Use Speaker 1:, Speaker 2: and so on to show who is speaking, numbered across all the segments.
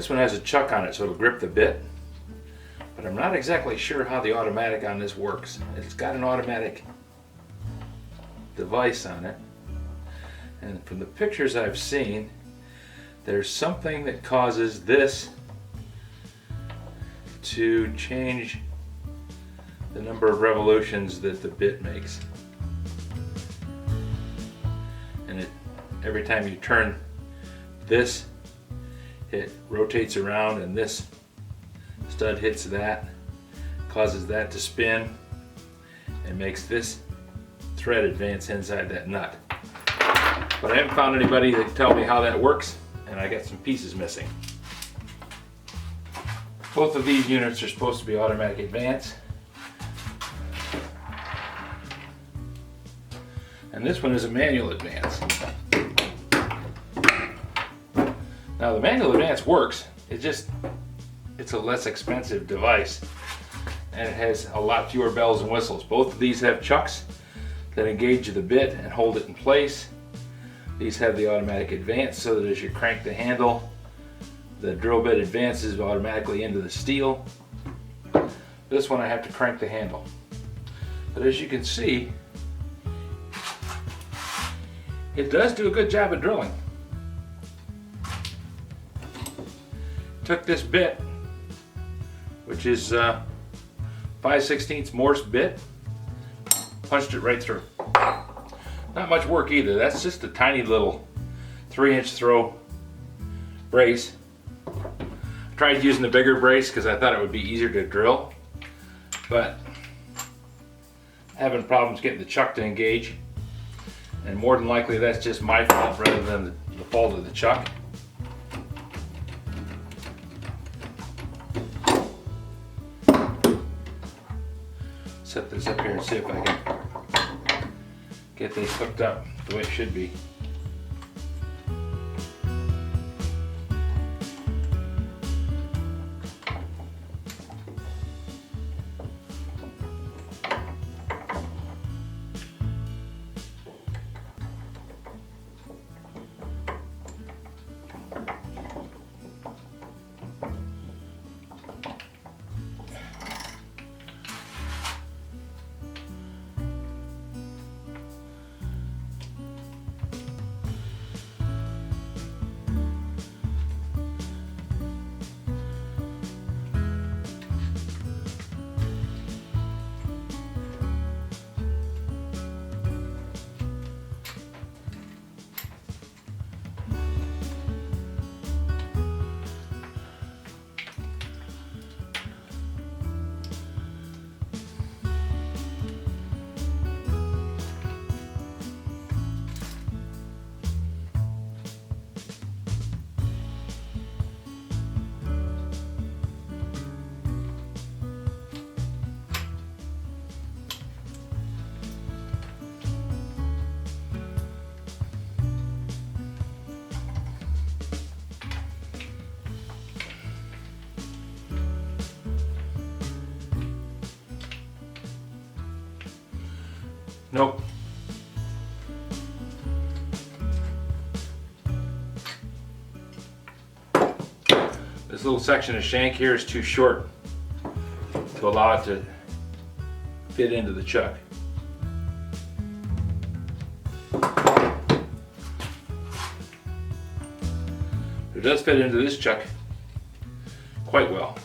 Speaker 1: This one has a chuck on it so it'll grip the bit, but I'm not exactly sure how the automatic on this works. It's got an automatic device on it, and from the pictures I've seen, there's something that causes this to change the number of revolutions that the bit makes. And every time you turn this, it rotates around, and this stud hits that, causes that to spin, and makes this thread advance inside that nut. But I haven't found anybody that can tell me how that works, and I got some pieces missing. Both of these units are supposed to be automatic advance. And this one is a manual advance. Now the manual advance works, it's a less expensive device, and it has a lot fewer bells and whistles. Both of these have chucks that engage the bit and hold it in place. These have the automatic advance so that as you crank the handle, the drill bit advances automatically into the steel. This one I have to crank the handle. But as you can see, it does do a good job of drilling. Took this bit, which is 5/16 Morse bit, punched it right through. Not much work either. That's just a tiny little 3-inch throw brace. I tried using the bigger brace because I thought it would be easier to drill, but having problems getting the chuck to engage, and more than likely that's just my fault rather than the fault of the chuck. Set this up here and see if I can get this hooked up the way it should be. Nope. This little section of shank here is too short to allow it to fit into the chuck. It does fit into this chuck quite well.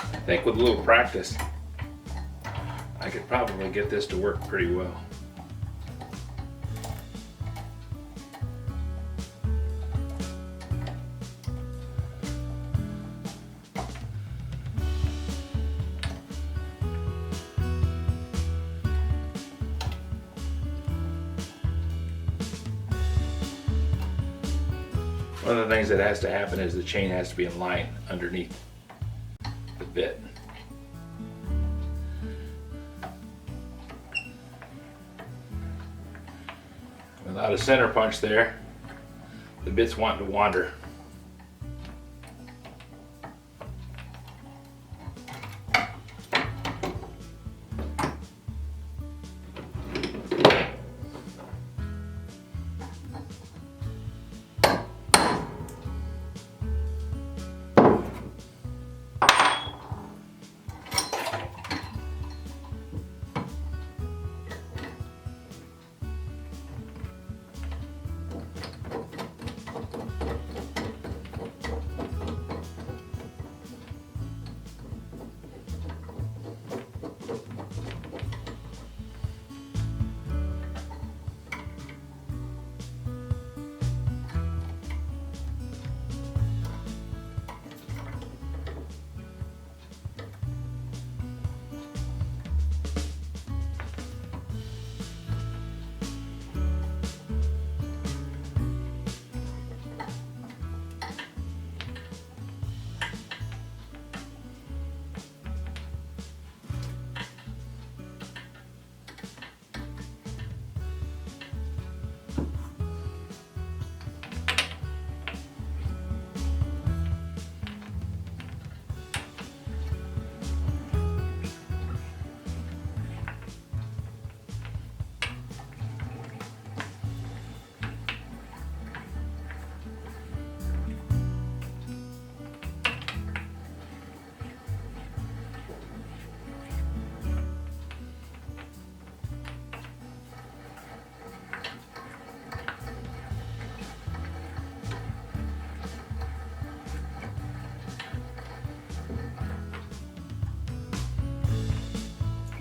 Speaker 1: I think with a little practice, I could probably get this to work pretty well. One of the things that has to happen is the chain has to be in line underneath the bit. Without a center punch there, the bit's wanting to wander.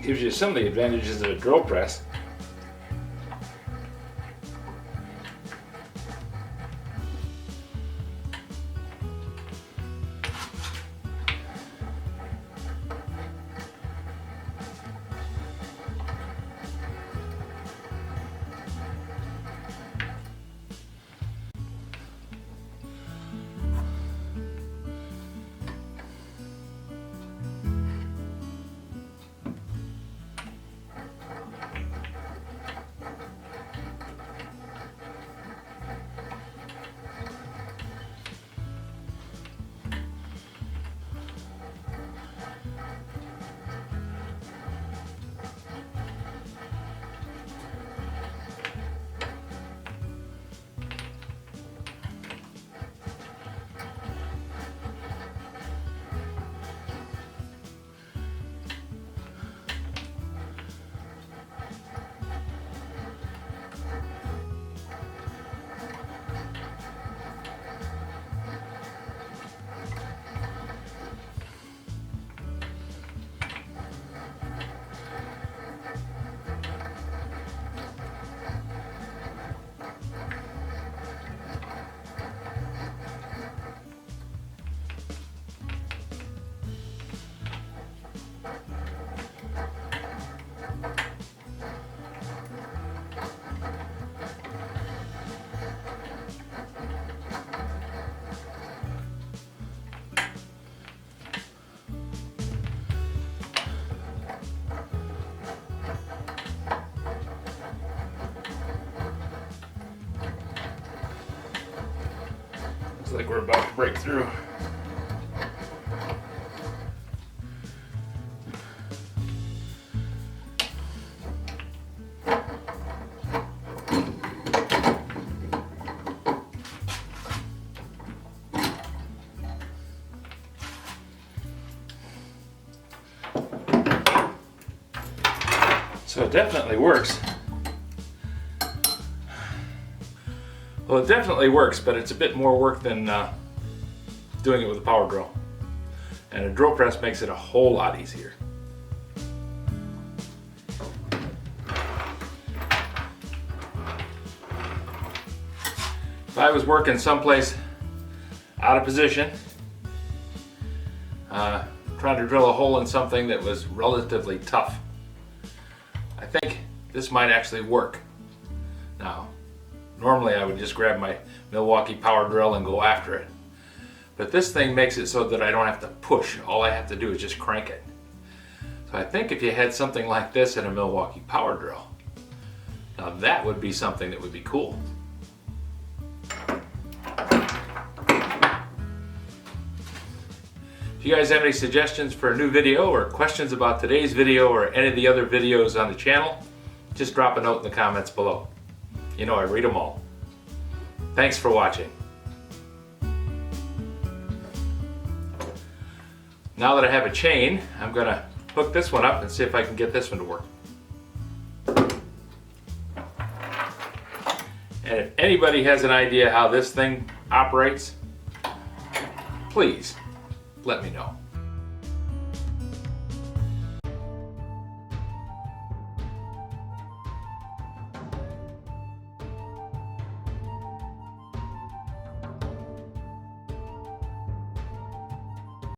Speaker 1: Gives you some of the advantages of a drill press. Looks like we're about to break through. So it definitely works. Well, it definitely works, but it's a bit more work than doing it with a power drill. And a drill press makes it a whole lot easier. If I was working someplace out of position, trying to drill a hole in something that was relatively tough, I think this might actually work. Now, normally I would just grab my Milwaukee power drill and go after it. But this thing makes it so that I don't have to push. All I have to do is just crank it. So I think if you had something like this in a Milwaukee power drill, now that would be something that would be cool. you guys have any suggestions for a new video or questions about today's video or any of the other videos on the channel, just drop a note in the comments below. You know I read them all. Thanks for watching. Now that I have a chain, I'm going to hook this one up and see if I can get this one to work. And if anybody has an idea how this thing operates, please let me know.